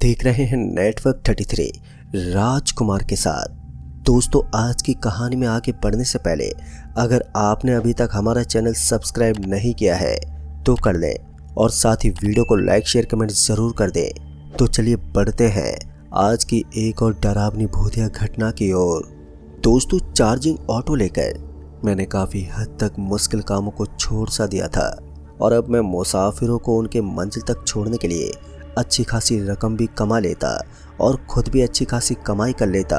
देख रहे हैं नेटवर्क 33 राजकुमार के साथ। दोस्तों, आज की कहानी में आगे बढ़ने से पहले अगर आपने अभी तक हमारा चैनल सब्सक्राइब नहीं किया है तो कर लें और साथ ही वीडियो को लाइक शेयर कमेंट ज़रूर कर दें। तो चलिए बढ़ते हैं आज की एक और डरावनी भूतिया घटना की ओर। दोस्तों, चार्जिंग ऑटो लेकर मैंने काफ़ी हद तक मुश्किल कामों को छोड़ सा दिया था और अब मैं मुसाफिरों को उनके मंजिल तक छोड़ने के लिए अच्छी खासी रकम भी कमा लेता और खुद भी अच्छी खासी कमाई कर लेता।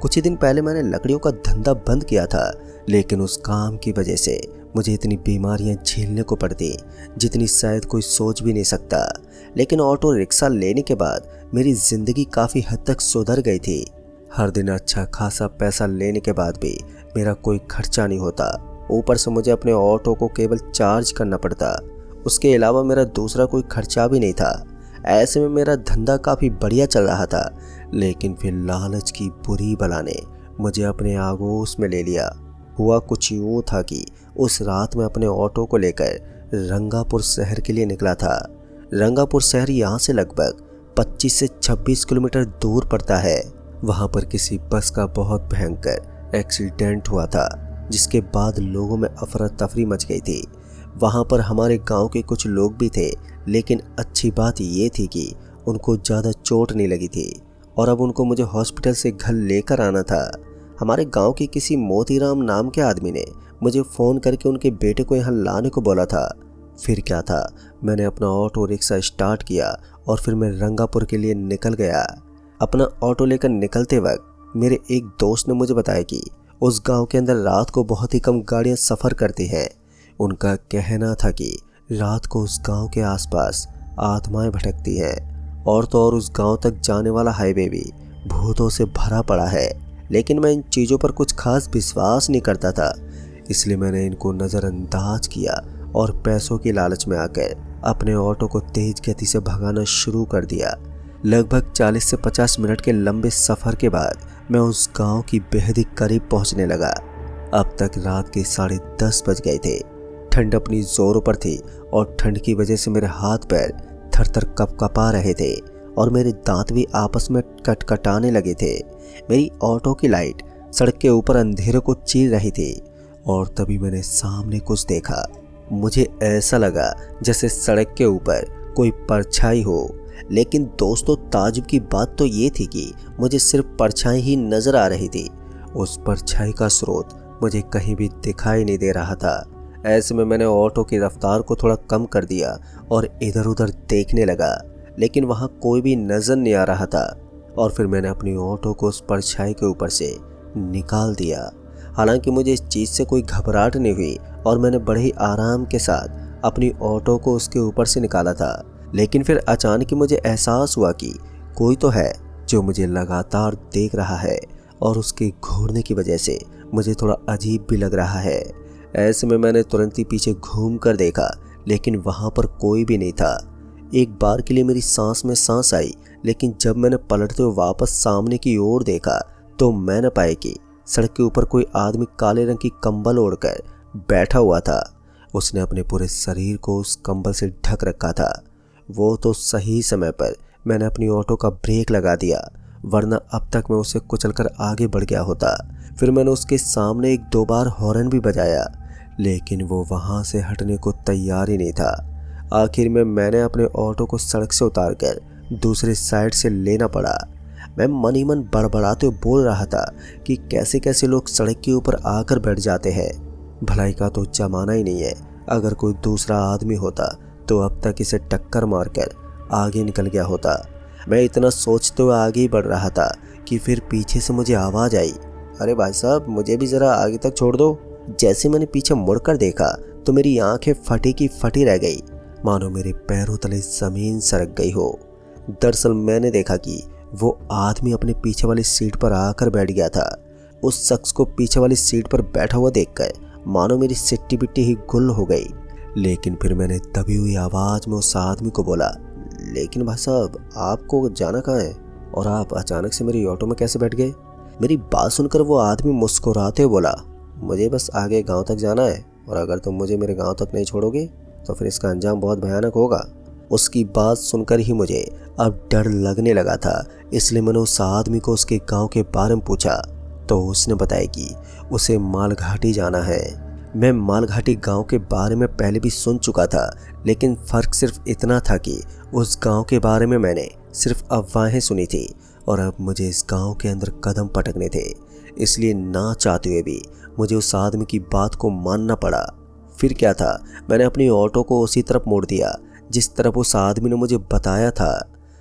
कुछ ही दिन पहले मैंने लकड़ियों का धंधा बंद किया था, लेकिन उस काम की वजह से मुझे इतनी बीमारियां झेलने को पड़ती जितनी शायद कोई सोच भी नहीं सकता। लेकिन ऑटो रिक्शा लेने के बाद मेरी ज़िंदगी काफ़ी हद तक सुधर गई थी। हर दिन अच्छा खासा पैसा लेने के बाद भी मेरा कोई खर्चा नहीं होता। ऊपर से मुझे अपने ऑटो को केवल चार्ज करना पड़ता, उसके अलावा मेरा दूसरा कोई खर्चा भी नहीं था। ऐसे में मेरा धंधा काफ़ी बढ़िया चल रहा था, लेकिन फिर लालच की बुरी बला ने मुझे अपने आगोश में ले लिया। हुआ कुछ यूँ था कि उस रात मैं अपने ऑटो को लेकर रंगापुर शहर के लिए निकला था। रंगापुर शहर यहाँ से लगभग 25 से 26 किलोमीटर दूर पड़ता है। वहाँ पर किसी बस का बहुत भयंकर एक्सीडेंट हुआ था, जिसके बाद लोगों में अफरा तफरी मच गई थी। वहाँ पर हमारे गांव के कुछ लोग भी थे, लेकिन अच्छी बात ये थी कि उनको ज़्यादा चोट नहीं लगी थी और अब उनको मुझे हॉस्पिटल से घर लेकर आना था। हमारे गांव के किसी मोतीराम नाम के आदमी ने मुझे फ़ोन करके उनके बेटे को यहाँ लाने को बोला था। फिर क्या था, मैंने अपना ऑटो रिक्शा स्टार्ट किया और फिर मैं रंगापुर के लिए निकल गया। अपना ऑटो लेकर निकलते वक्त मेरे एक दोस्त ने मुझे बताया कि उस गांव के अंदर रात को बहुत ही कम गाड़ियां सफ़र करती हैं। उनका कहना था कि रात को उस गांव के आसपास आत्माएं भटकती हैं और तो और उस गांव तक जाने वाला हाईवे भी भूतों से भरा पड़ा है। लेकिन मैं इन चीज़ों पर कुछ खास विश्वास नहीं करता था, इसलिए मैंने इनको नज़रअंदाज किया और पैसों की लालच में आकर अपने ऑटो को तेज गति से भगाना शुरू कर दिया। लगभग 40 से 50 मिनट के लंबे सफ़र के बाद मैं उस गांव की बेहद ही करीब पहुंचने लगा। अब तक रात के 10:30 बज गए थे। ठंड अपनी जोरों पर थी और ठंड की वजह से मेरे हाथ पैर थर-थर कँपा रहे थे और मेरे दांत भी आपस में कटकटाने लगे थे। मेरी ऑटो की लाइट सड़क के ऊपर अंधेरे को चीर रही थी और तभी मैंने सामने कुछ देखा। मुझे ऐसा लगा जैसे सड़क के ऊपर कोई परछाई हो। लेकिन दोस्तों, ताज्जुब की बात तो ये थी कि मुझे सिर्फ परछाई ही नज़र आ रही थी। उस परछाई का स्रोत मुझे कहीं भी दिखाई नहीं दे रहा था। ऐसे में मैंने ऑटो की रफ्तार को थोड़ा कम कर दिया और इधर उधर देखने लगा, लेकिन वहाँ कोई भी नज़र नहीं आ रहा था। और फिर मैंने अपनी ऑटो को उस परछाई के ऊपर से निकाल दिया। हालांकि मुझे इस चीज़ से कोई घबराहट नहीं हुई और मैंने बड़े ही आराम के साथ अपनी ऑटो को उसके ऊपर से निकाला था। लेकिन फिर अचानक ही मुझे एहसास हुआ कि कोई तो है जो मुझे लगातार देख रहा है और उसके घूरने की वजह से मुझे थोड़ा अजीब भी लग रहा है। ऐसे में मैंने तुरंत ही पीछे घूम कर देखा, लेकिन वहाँ पर कोई भी नहीं था। एक बार के लिए मेरी सांस में सांस आई, लेकिन जब मैंने पलटते हुए वापस सामने की ओर देखा तो मैंने पाया कि सड़क के ऊपर कोई आदमी काले रंग की कंबल ओढ़कर बैठा हुआ था। उसने अपने पूरे शरीर को उस कंबल से ढक रखा था। वो तो सही समय पर मैंने अपनी ऑटो का ब्रेक लगा दिया, वरना अब तक मैं उसे कुचलकर आगे बढ़ गया होता। फिर मैंने उसके सामने 1-2 बार हॉर्न भी बजाया, लेकिन वो वहाँ से हटने को तैयार ही नहीं था। आखिर में मैंने अपने ऑटो को सड़क से उतारकर दूसरे साइड से लेना पड़ा। मैं मन ही मन बड़बड़ाते हुए बोल रहा था कि कैसे कैसे लोग सड़क के ऊपर आकर बैठ जाते हैं। भलाई का तो जमाना ही नहीं है। अगर कोई दूसरा आदमी होता तो अब तक इसे टक्कर मारकर आगे निकल गया होता। मैं इतना सोचते हुए आगे ही बढ़ रहा था कि फिर पीछे से मुझे आवाज़ आई, अरे भाई साहब, मुझे भी ज़रा आगे तक छोड़ दो। जैसे मैंने पीछे मुड़कर देखा तो मेरी आंखें फटी की फटी रह गई, मानो मेरे पैरों तले ज़मीन सरक गई हो। दरअसल मैंने देखा कि वो आदमी अपने पीछे वाली सीट पर आकर बैठ गया था। उस शख्स को पीछे वाली सीट पर बैठा हुआ देखकर मानो मेरी सिट्टी बिट्टी ही गुल हो गई। लेकिन फिर मैंने दबी हुई आवाज़ में उस आदमी को बोला, लेकिन भाई साहब, आपको जाना कहाँ है और आप अचानक से मेरी ऑटो में कैसे बैठ गए? मेरी बात सुनकर वो आदमी मुस्कुराते हुए बोला, मुझे बस आगे गांव तक जाना है और अगर तुम मुझे मेरे गांव तक नहीं छोड़ोगे तो फिर इसका अंजाम बहुत भयानक होगा। उसकी बात सुनकर ही मुझे अब डर लगने लगा था, इसलिए मैंने उस आदमी को उसके गांव के बारे में पूछा तो उसने बताया कि उसे मालघाटी जाना है। मैं मालघाटी गांव के बारे में पहले भी सुन चुका था, लेकिन फ़र्क सिर्फ इतना था कि उस गांव के बारे में मैंने सिर्फ अफवाहें सुनी थी और अब मुझे इस गांव के अंदर कदम पटकने थे, इसलिए ना चाहते हुए भी मुझे उस आदमी की बात को मानना पड़ा। फिर क्या था, मैंने अपनी ऑटो को उसी तरफ मोड़ दिया जिस तरफ उस आदमी ने मुझे बताया था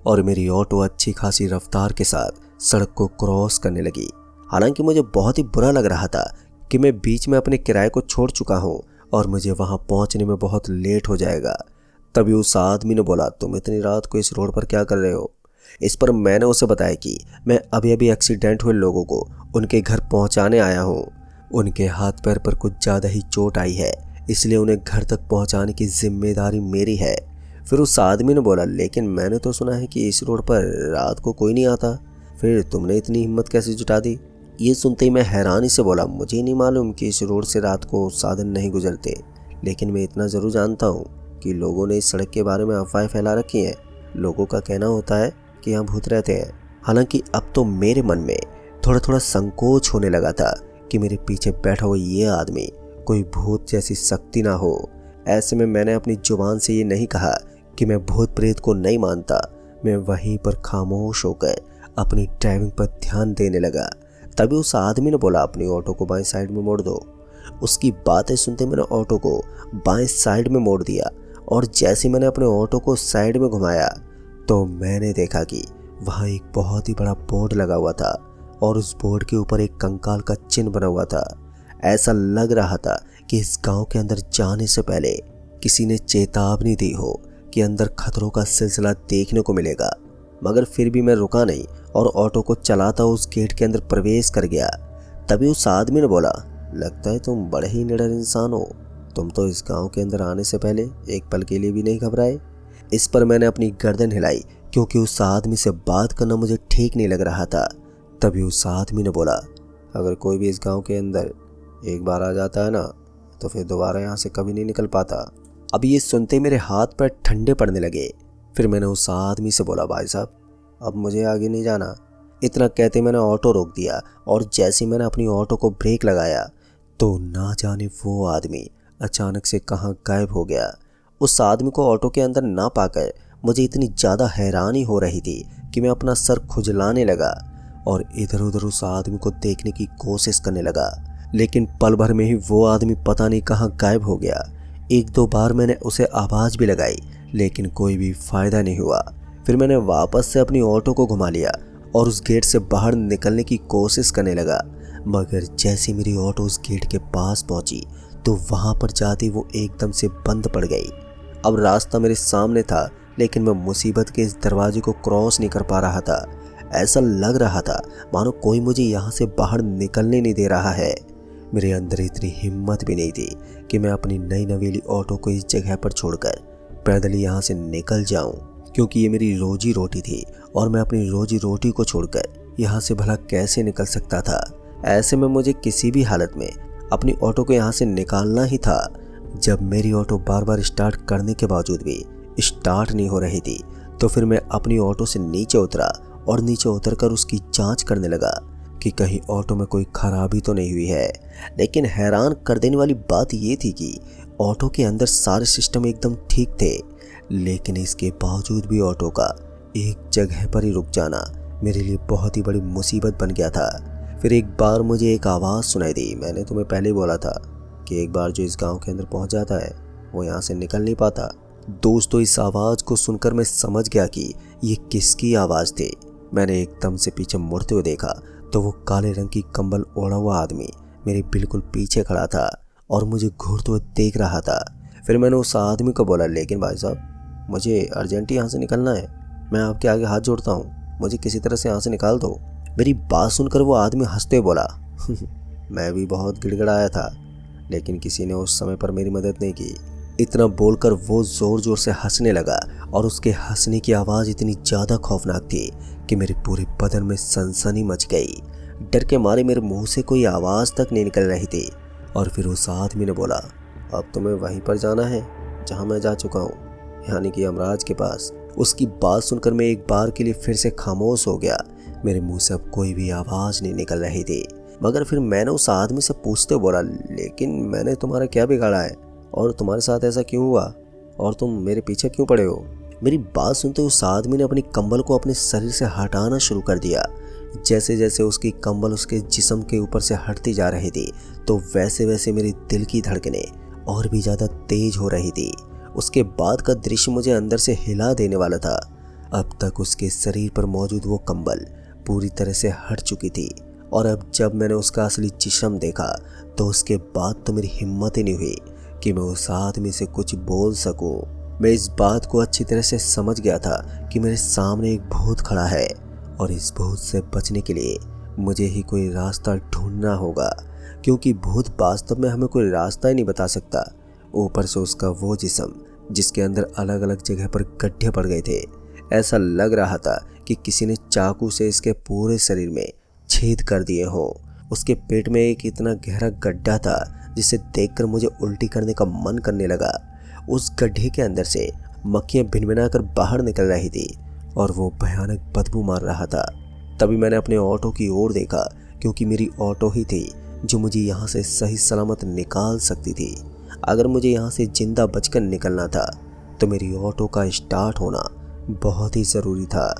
और मेरी ऑटो अच्छी खासी रफ्तार के साथ सड़क को क्रॉस करने लगी। हालांकि मुझे बहुत ही बुरा लग रहा था कि मैं बीच में अपने किराए को छोड़ चुका हूँ और मुझे वहाँ पहुँचने में बहुत लेट हो जाएगा। तभी उस आदमी ने बोला, तुम इतनी रात को इस रोड पर क्या कर रहे हो? इस पर मैंने उसे बताया कि मैं अभी अभी एक्सीडेंट हुए लोगों को उनके घर पहुँचाने आया हूँ। उनके हाथ पैर पर कुछ ज़्यादा ही चोट आई है, इसलिए उन्हें घर तक पहुँचाने की जिम्मेदारी मेरी है। फिर उस आदमी ने बोला, लेकिन मैंने तो सुना है कि इस रोड पर रात को कोई नहीं आता, फिर तुमने इतनी हिम्मत कैसे जुटा दी? ये सुनते ही मैं हैरानी से बोला, मुझे नहीं मालूम कि इस रोड से रात को साधन नहीं गुजरते, लेकिन मैं इतना ज़रूर जानता हूँ कि लोगों ने इस सड़क के बारे में अफवाहें फैला रखी हैं। लोगों का कहना होता है कि यहाँ भूत रहते हैं। हालांकि अब तो मेरे मन में थोड़ा थोड़ा संकोच होने लगा था कि मेरे पीछे बैठा हुआ ये आदमी कोई भूत जैसी शक्ति ना हो। ऐसे में मैंने अपनी जुबान से ये नहीं कहा कि मैं भूत प्रेत को नहीं मानता। मैं वहीं पर खामोश होकर अपनी ड्राइविंग पर ध्यान देने लगा। तभी उस आदमी ने बोला, अपनी ऑटो को बाएं साइड में मोड़ दो। उसकी बातें सुनते मैंने ऑटो को बाएं साइड में मोड़ दिया और जैसे मैंने अपने ऑटो को साइड में घुमाया तो मैंने देखा कि वहाँ एक बहुत ही बड़ा बोर्ड लगा हुआ था और उस बोर्ड के ऊपर एक कंकाल का चिन्ह बना हुआ था। ऐसा लग रहा था कि इस गांव के अंदर जाने से पहले किसी ने चेतावनी दी हो कि अंदर खतरों का सिलसिला देखने को मिलेगा। मगर फिर भी मैं रुका नहीं और ऑटो को चलाता उस गेट के अंदर प्रवेश कर गया। तभी उस आदमी ने बोला, लगता है तुम बड़े ही निडर इंसान हो, तुम तो इस गांव के अंदर आने से पहले एक पल के लिए भी नहीं घबराए। इस पर मैंने अपनी गर्दन हिलाई क्योंकि उस आदमी से बात करना मुझे ठीक नहीं लग रहा था। तभी उस आदमी ने बोला, अगर कोई भी इस गांव के अंदर एक बार आ जाता है ना तो फिर दोबारा यहाँ से कभी नहीं निकल पाता। अब ये सुनते मेरे हाथ पैर ठंडे पड़ने लगे। फिर मैंने उस आदमी से बोला, भाई साहब अब मुझे आगे नहीं जाना। इतना कहते मैंने ऑटो रोक दिया और जैसे मैंने अपनी ऑटो को ब्रेक लगाया तो ना जाने वो आदमी अचानक से कहाँ गायब हो गया। उस आदमी को ऑटो के अंदर ना पाकर मुझे इतनी ज़्यादा हैरानी हो रही थी कि मैं अपना सर खुजलाने लगा और इधर उधर उस आदमी को देखने की कोशिश करने लगा, लेकिन पल भर में ही वो आदमी पता नहीं कहाँ गायब हो गया। एक दो बार मैंने उसे आवाज़ भी लगाई लेकिन कोई भी फ़ायदा नहीं हुआ। फिर मैंने वापस से अपनी ऑटो को घुमा लिया और उस गेट से बाहर निकलने की कोशिश करने लगा, मगर जैसे मेरी ऑटो उस गेट के पास पहुंची तो वहां पर जाते वो एकदम से बंद पड़ गई। अब रास्ता मेरे सामने था लेकिन मैं मुसीबत के इस दरवाजे को क्रॉस नहीं कर पा रहा था। ऐसा लग रहा था मानो कोई मुझे यहाँ से बाहर निकलने नहीं दे रहा है। मेरे अंदर इतनी हिम्मत भी नहीं थी कि मैं अपनी नई नवेली ऑटो को इस जगह पर छोड़कर पैदल यहाँ से निकल जाऊं, क्योंकि ये मेरी रोजी रोटी थी और मैं अपनी रोजी रोटी को छोड़कर यहाँ से भला कैसे निकल सकता था। ऐसे में मुझे किसी भी हालत में अपनी ऑटो को यहाँ से निकालना ही था। जब मेरी ऑटो बार बार स्टार्ट करने के बावजूद भी स्टार्ट नहीं हो रही थी तो फिर मैं अपनी ऑटो से नीचे उतरा और नीचे उतरकर उसकी जांच करने लगा कि कहीं ऑटो में कोई खराबी तो नहीं हुई है। लेकिन हैरान कर देने वाली बात ये थी कि ऑटो के अंदर सारे सिस्टम एकदम ठीक थे, लेकिन इसके बावजूद भी ऑटो का एक जगह पर ही रुक जाना मेरे लिए बहुत ही बड़ी मुसीबत बन गया था। फिर एक बार मुझे एक आवाज़ सुनाई दी। मैंने तुम्हें पहले ही बोला था कि एक बार जो इस गांव के अंदर पहुंच जाता है वो यहाँ से निकल नहीं पाता। दोस्तों, इस आवाज़ को सुनकर मैं समझ गया कि ये किसकी आवाज़ थी। मैंने एकदम से पीछे मुड़ते हुए देखा तो वो काले रंग की कंबल ओढ़ा हुआ आदमी मेरे बिल्कुल पीछे खड़ा था और मुझे घूरते हुए देख रहा था। फिर मैंने उस आदमी को बोला, लेकिन भाई साहब मुझे अर्जेंट यहाँ से निकलना है, मैं आपके आगे हाथ जोड़ता हूँ, मुझे किसी तरह से यहाँ से निकाल दो। मेरी बात सुनकर वो आदमी हंसते हुए बोला, मैं भी बहुत गिड़गिड़ाया था लेकिन किसी ने उस समय पर मेरी मदद नहीं की। इतना बोलकर वो ज़ोर ज़ोर से हंसने लगा और उसके हंसने की आवाज़ इतनी ज़्यादा खौफनाक थी कि मेरे पूरे बदन में सनसनी मच गई। डर के मारे मेरे मुंह से कोई आवाज़ तक नहीं निकल रही थी। और फिर उस आदमी ने बोला, अब तुम्हें वहीं पर जाना है जहाँ मैं जा चुका हूँ। यानी कि यमराज के पास। उसकी बात सुनकर मैं एक बार के लिए फिर से खामोश हो गया। मेरे मुंह से अब कोई भी आवाज़ नहीं निकल रही थी। मगर फिर मैंने उस आदमी से पूछते बोला, लेकिन मैंने तुम्हारा क्या बिगाड़ा है और तुम्हारे साथ ऐसा क्यों हुआ और तुम मेरे पीछे क्यों पड़े हो? मेरी बात सुनते उस आदमी ने अपनी कंबल को अपने शरीर से हटाना शुरू कर दिया। जैसे जैसे उसकी कंबल उसके जिस्म के ऊपर से हटती जा रही थी तो वैसे वैसे मेरे दिल की धड़कनें और भी ज़्यादा तेज हो रही थी। उसके बाद का दृश्य मुझे अंदर से हिला देने वाला था। अब तक उसके शरीर पर मौजूद वो कंबल पूरी तरह से हट चुकी थी और अब जब मैंने उसका असली जिस्म देखा तो उसके बाद तो मेरी हिम्मत ही नहीं हुई कि मैं उस आदमी से कुछ बोल सकूं। मैं इस बात को अच्छी तरह से समझ गया था कि मेरे सामने एक भूत खड़ा है और इस भूत से बचने के लिए मुझे ही कोई रास्ता ढूंढना होगा, क्योंकि भूत वास्तव में हमें कोई रास्ता ही नहीं बता सकता। ऊपर से उसका वो जिस्म जिसके अंदर अलग अलग जगह पर गड्ढे पड़ गए थे। ऐसा लग रहा था कि किसी ने चाकू से इसके पूरे शरीर में छेद कर दिए हों। उसके पेट में एक इतना गहरा गड्ढा था जिसे देखकर मुझे उल्टी करने का मन करने लगा। उस गड्ढे के अंदर से मक्खियां भिनभिनाकर बाहर निकल रही थी और वो भयानक बदबू मार रहा था। तभी मैंने अपने ऑटो की ओर देखा, क्योंकि मेरी ऑटो ही थी जो मुझे यहाँ से सही सलामत निकाल सकती थी। अगर मुझे यहाँ से जिंदा बचकर निकलना था तो मेरी ऑटो का स्टार्ट होना बहुत ही ज़रूरी था।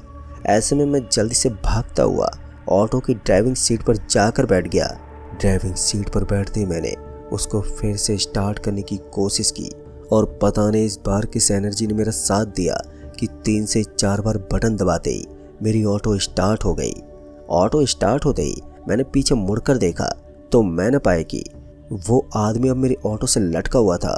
ऐसे में मैं जल्दी से भागता हुआ ऑटो की ड्राइविंग सीट पर जाकर बैठ गया। ड्राइविंग सीट पर बैठते ही मैंने उसको फिर से स्टार्ट करने की कोशिश की और पता नहीं इस बार किस एनर्जी ने मेरा साथ दिया कि 3 से 4 बार बटन दबाते ही मेरी ऑटो स्टार्ट हो गई। ऑटो स्टार्ट होते ही मैंने पीछे मुड़कर देखा तो मैंने पाया कि वो आदमी अब मेरी ऑटो से लटका हुआ था।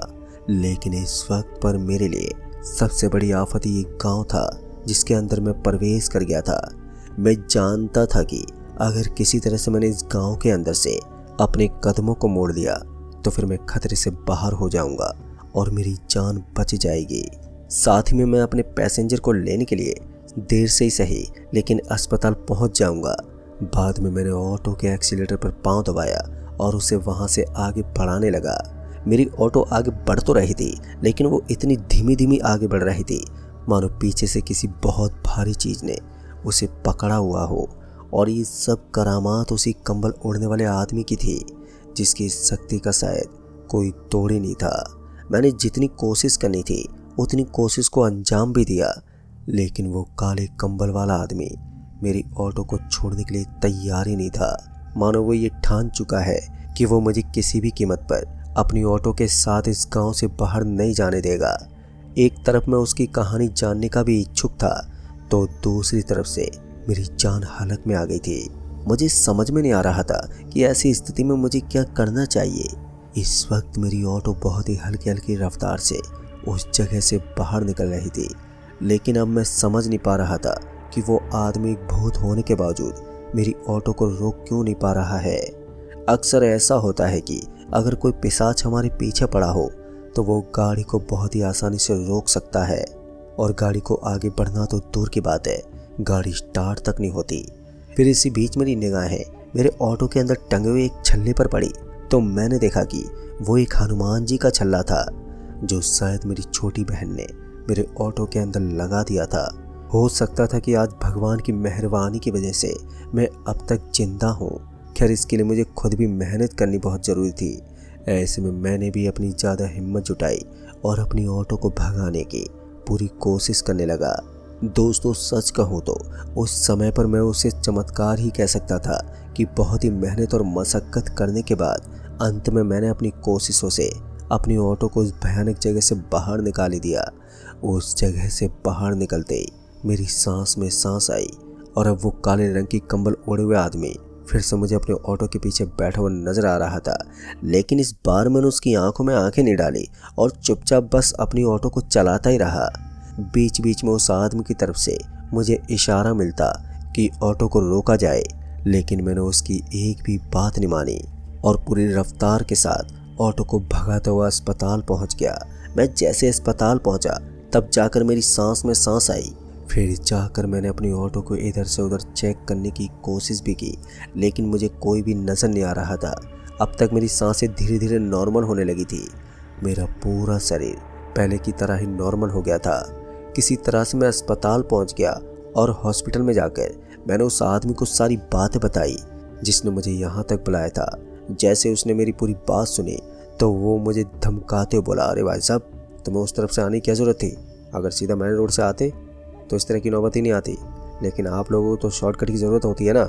लेकिन इस वक्त पर मेरे लिए सबसे बड़ी आफत ये गांव था जिसके अंदर मैं प्रवेश कर गया था। मैं जानता था कि अगर किसी तरह से मैंने इस गांव के अंदर से अपने कदमों को मोड़ दिया तो फिर मैं खतरे से बाहर हो जाऊंगा और मेरी जान बच जाएगी। साथ ही में मैं अपने पैसेंजर को लेने के लिए देर से ही सही लेकिन अस्पताल पहुंच जाऊंगा। बाद में मैंने ऑटो के एक्सीलेटर पर पांव दबाया और उसे वहां से आगे बढ़ाने लगा। मेरी ऑटो आगे बढ़ तो रही थी लेकिन वो इतनी धीमी धीमी आगे बढ़ रही थी मानो पीछे से किसी बहुत भारी चीज़ ने उसे पकड़ा हुआ हो। और ये सब करामात उसी कंबल ओढ़ने वाले आदमी की थी जिसकी शक्ति का शायद कोई तोड़ ही नहीं था। मैंने जितनी कोशिश करनी थी उतनी कोशिश को अंजाम भी दिया, लेकिन वो काले कंबल वाला आदमी मेरी ऑटो को छोड़ने के लिए तैयार ही नहीं था। मानो वो ये ठान चुका है कि वो मुझे किसी भी कीमत पर अपनी ऑटो के साथ इस गांव से बाहर नहीं जाने देगा। एक तरफ मैं उसकी कहानी जानने का भी इच्छुक था तो दूसरी तरफ से मेरी जान हालत में आ गई थी। मुझे समझ में नहीं आ रहा था कि ऐसी स्थिति में मुझे क्या करना चाहिए। इस वक्त मेरी ऑटो बहुत ही हल्की हल्की रफ्तार से उस जगह से बाहर निकल रही थी, लेकिन अब मैं समझ नहीं पा रहा था कि वो आदमी एक भूत होने के बावजूद मेरी ऑटो को रोक क्यों नहीं पा रहा है। अक्सर ऐसा होता है कि अगर कोई पिशाच हमारे पीछे पड़ा हो तो वो गाड़ी को बहुत ही आसानी से रोक सकता है और गाड़ी को आगे बढ़ना तो दूर की बात है, गाड़ी स्टार्ट तक नहीं होती। फिर इसी बीच मेरी निगाहें मेरे ऑटो के अंदर टंगे हुए एक छल्ले पर पड़ी तो मैंने देखा कि वो एक हनुमान जी का छल्ला था जो शायद मेरी छोटी बहन ने मेरे ऑटो के अंदर लगा दिया था। हो सकता था कि आज भगवान की मेहरबानी की वजह से मैं अब तक जिंदा हूँ। खैर इसके लिए मुझे खुद भी मेहनत करनी बहुत ज़रूरी थी। ऐसे में मैंने भी अपनी ज़्यादा हिम्मत जुटाई और अपनी ऑटो को भगाने की पूरी कोशिश करने लगा। दोस्तों सच कहूँ तो उस समय पर मैं उसे चमत्कार ही कह सकता था कि बहुत ही मेहनत और मशक्क़त करने के बाद अंत में मैंने अपनी कोशिशों से अपनी ऑटो को उस भयानक जगह से बाहर निकाल ही दिया। उस जगह से बाहर निकलते ही मेरी सांस में सांस आई और अब वो काले रंग की कंबल ओढ़े हुए आदमी फिर से मुझे अपने ऑटो के पीछे बैठा हुआ नजर आ रहा था। लेकिन इस बार मैंने उसकी आंखों में आंखें नहीं डाली और चुपचाप बस अपनी ऑटो को चलाता ही रहा। बीच बीच में उस आदमी की तरफ से मुझे इशारा मिलता कि ऑटो को रोका जाए, लेकिन मैंने उसकी एक भी बात नहीं मानी और पूरी रफ्तार के साथ ऑटो को भगाता हुआ अस्पताल पहुंच गया। मैं जैसे अस्पताल पहुंचा तब जाकर मेरी सांस में सांस आई। फिर जाकर मैंने अपनी ऑटो को इधर से उधर चेक करने की कोशिश भी की, लेकिन मुझे कोई भी नज़र नहीं आ रहा था। अब तक मेरी सांसें धीरे धीरे नॉर्मल होने लगी थी। मेरा पूरा शरीर पहले की तरह ही नॉर्मल हो गया था। किसी तरह से मैं अस्पताल पहुंच गया और हॉस्पिटल में जाकर मैंने उस आदमी को सारी बातें बताई जिसने मुझे यहाँ तक बुलाया था। जैसे उसने मेरी पूरी बात सुनी तो वो मुझे धमकाते हुए बोला, अरे भाई साहब, तुम्हें उस तरफ से आने की क्या ज़रूरत थी? अगर सीधा मेन रोड से आते तो इस तरह की नौबत ही नहीं आती, लेकिन आप लोगों को तो शॉर्टकट की ज़रूरत होती है ना।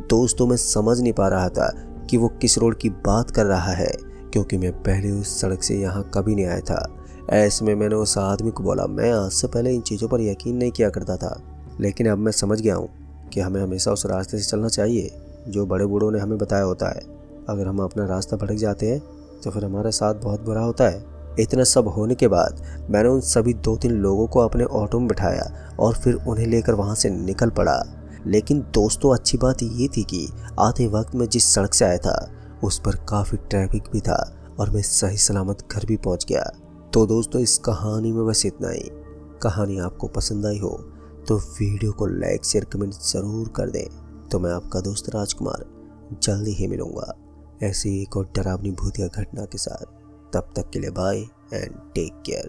दोस्तों, मैं समझ नहीं पा रहा था कि वो किस रोड की बात कर रहा है, क्योंकि मैं पहले उस सड़क से यहाँ कभी नहीं आया था। ऐसे में मैंने उस आदमी को बोला, मैं आज से पहले इन चीज़ों पर यकीन नहीं किया करता था, लेकिन अब मैं समझ गया हूँ कि हमें हमेशा उस रास्ते से चलना चाहिए जो बड़े बूढ़ों ने हमें बताया होता है। अगर हम अपना रास्ता भटक जाते हैं तो फिर हमारे साथ बहुत बुरा होता है। इतना सब होने के बाद मैंने उन सभी 2-3 लोगों को अपने ऑटो में बिठाया और फिर उन्हें लेकर वहाँ से निकल पड़ा। लेकिन दोस्तों, अच्छी बात ये थी कि आते वक्त मैं जिस सड़क से आया था उस पर काफ़ी ट्रैफिक भी था और मैं सही सलामत घर भी पहुँच गया। तो दोस्तों, इस कहानी में बस इतना ही। कहानी आपको पसंद आई हो तो वीडियो को लाइक शेयर कमेंट ज़रूर कर दें। तो मैं आपका दोस्त राजकुमार जल्दी ही मिलूँगा ऐसी एक और डरावनी भूतिया घटना के साथ। तब तक के लिए बाय एंड टेक केयर।